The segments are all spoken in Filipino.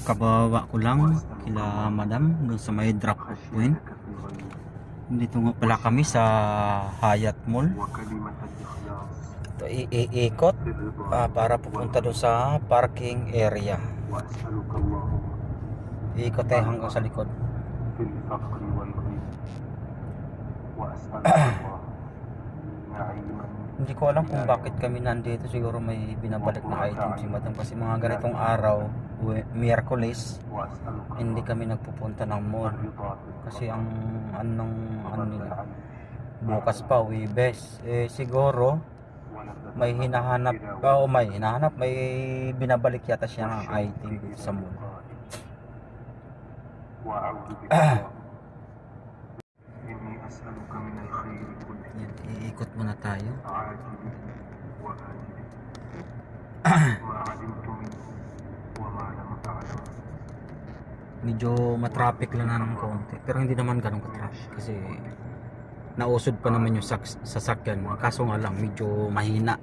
Kabawa ko lang kila madam doon sa may drop off point. Dito nga pala kami sa Hyatt Mall. Ito iikot para pupunta doon sa parking area. Iikot tayo hanggang sa likod. Hindi ko alam kung bakit kami nandito. Siguro may binabalik na item si madam kasi mga ganitong araw, Miyerkules, hindi kami nagpupunta ng mall kasi ang ano nila bukas pa, Webes. Siguro may hinahanap may binabalik yata siya ng item sa mall. Yan, iikot muna tayo. Medyo matraffic lang na ng konti, pero hindi naman ganun ka-traffic kasi nausod pa naman yung sasakyan. Kaso nga lang medyo mahina.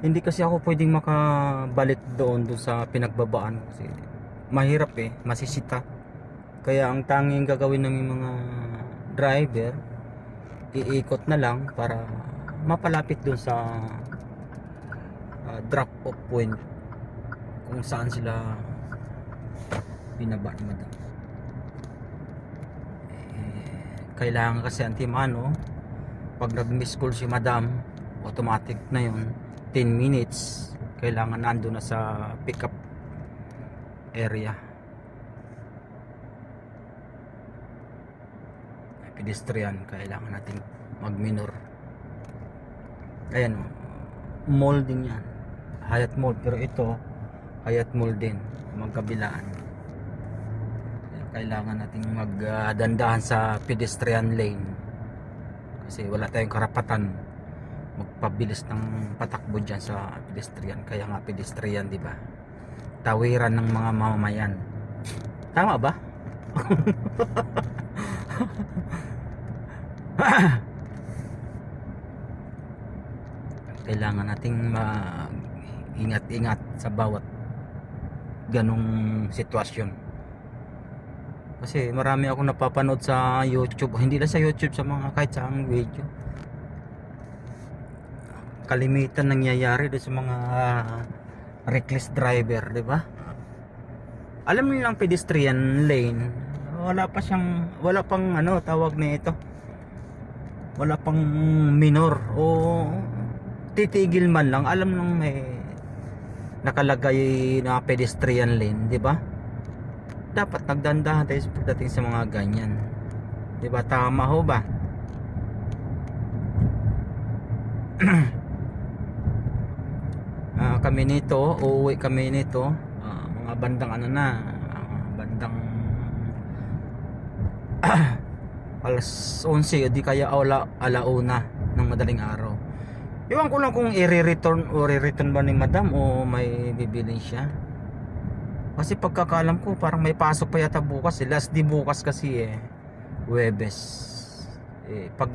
Hindi kasi ako pwedeng makabalik doon sa pinagbabaan kasi mahirap masisita. Kaya ang tanging gagawin ng mga driver, iikot na lang para mapalapit doon sa drop off point kung saan sila binaba ni madam. Kailangan kasi antimano pag nag-miss call si madam, automatic na yun, 10 minutes kailangan nando na sa pick up area. Pedestrian, kailangan natin mag-minor. Ayan, mall din yan, Hyatt Mall, pero ito Hyatt Mall din, magkabilaan. Kailangan natin magdandahan sa pedestrian lane kasi wala tayong karapatan magpabilis ng patakbo dyan sa pedestrian. Kaya nga pedestrian, di ba? Tawiran ng mga mamamayan. Tama ba? Kailangan nating ingat-ingat sa bawat ganong sitwasyon. Kasi marami akong napapanood sa YouTube, hindi lang sa YouTube, sa mga kahit saang video. Kalimitan nangyayari doon sa mga reckless driver, di ba? Alam niyo lang pedestrian lane, wala pang tawag na ito. Wala pang minor o titigil man lang, alam nang may nakalagay na pedestrian lane, di ba? Dapat nagdandahan tayo pagdating sa mga ganyan. Di ba? Tama ho ba? Kami nito, uuwi kami nito mga bandang bandang alas 11 o di kaya alauna ng madaling araw. Iwan ko lang kung i-return ba ni madam o may bibilin siya. Kasi pagkakalam ko parang may pasok pa yata bukas last day bukas kasi Huwebes. Pag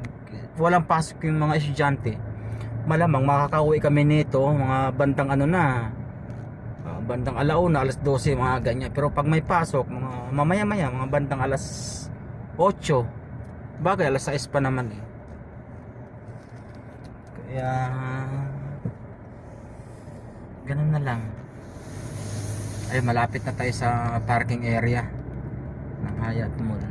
walang pasok yung mga estudyante, malamang makakauwi kami nito mga bandang bandang alauna, alas 12, mga ganyan. Pero pag may pasok, mga mamaya-maya, mga bandang alas 8, bagay alas 6 pa naman kaya ganun na lang. Ay, malapit na tayo sa parking area ng Hyatt Mall.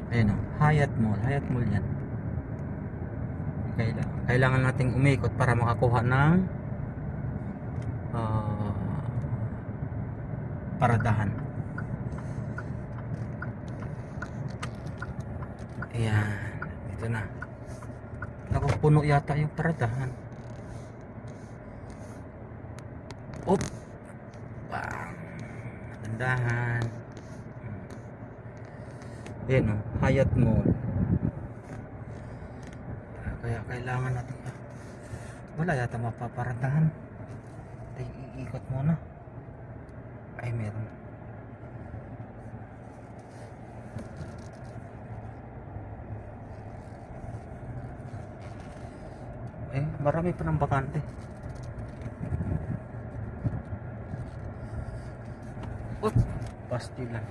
Ayun Hyatt Mall yan. Kailangan nating umikot para makakuha ng paradahan. Ayan, ito na. Nakupuno yata yung paradahan. Op! Bang! Tandahan. Ayan Hyatt Mall. Kaya kailangan natin Wala yata mapaparandahan. Iikot muna. Ay, meron. Eh, marami pa ng bakante. Up, pastilan.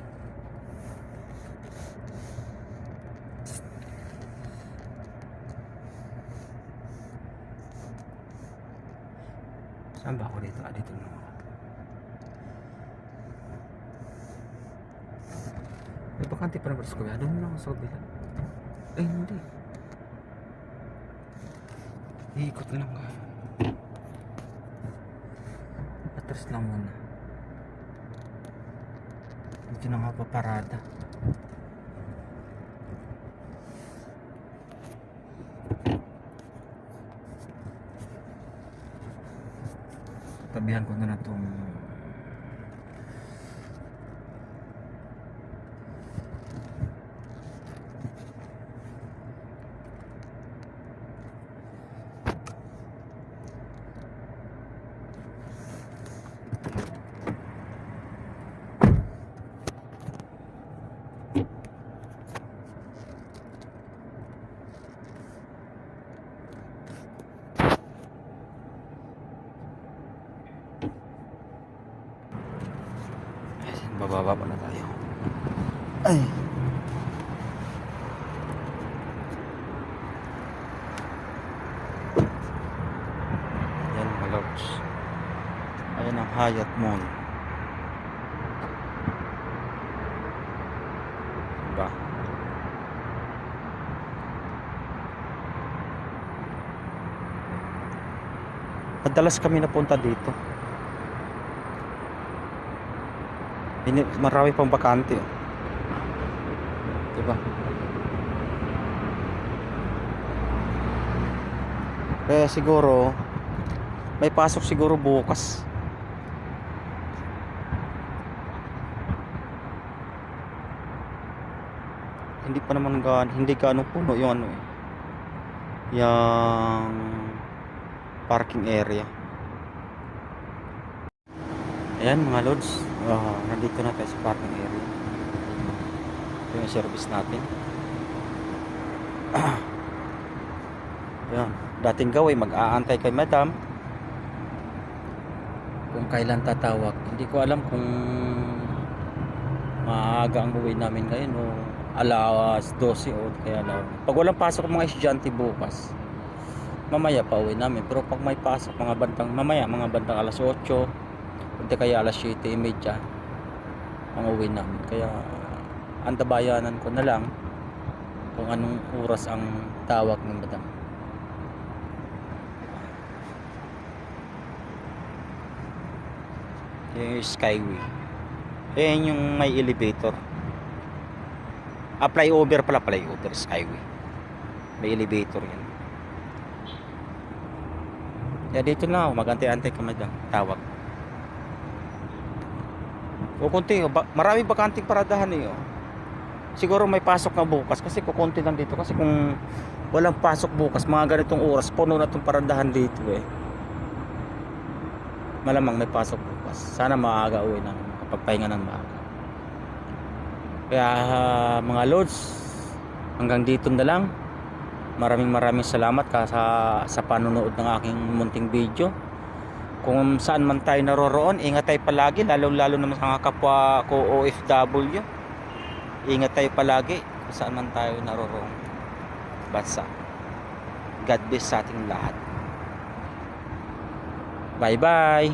Saan ba ako dito? Dito na ako. May bakante pa naman sa kuya. Doon lang ako sa kabila. Eh, hindi. Iikot na lang ka. Atras lang muna. Dito na nga paparada. Tabihan ko na itong bababa pa na tayo. Ay. Yan mga lods. Ayan ang Hyatt Mall. Diba? Madalas kami napunta dito. Marami pang bakante. Diba? Kaya siguro may pasok siguro bukas. Hindi pa naman hindi gaano puno yung ano eh. Yung parking area. Ayan mga lods, nandito na tayo sa parking area. Ito yung service natin. Ayan, dating gawin mag-aantay kay madam kung kailan tatawag. Hindi ko alam kung maaga ang uwi namin ngayon o alas 12 o kaya alam. Pag walang pasok mga estudyante bukas, mamaya pa uwi namin. Pero pag may pasok mga bandang mamaya, mga bandang alas 8 hindi kaya alas 7:30 ang uwi namin. Kaya antabayanan ko na lang kung anong oras ang tawag ng madam. Yung Skyway. Ayan yung may elevator. Flyover pala, flyover, Skyway. May elevator yan. Kaya dito na ako, mag-antay-antay ka madam. Tawag. Kukunti, marami bakanting paradahan eh. Siguro may pasok na bukas kasi kukunti lang dito. Kasi kung walang pasok bukas, mga ganitong oras, puno na itong paradahan dito eh. Malamang may pasok bukas. Sana maaga uwi ng kapagpahinga ng maaga. Kaya mga lods, hanggang dito na lang. Maraming salamat sa panonood ng aking munting video. Kung saan man tayo naroroon, ingat tayo palagi, lalo naman sa mga kapwa ko OFW. Ingat tayo palagi kung saan man tayo naroroon bansa. God bless sa ating lahat. Bye bye.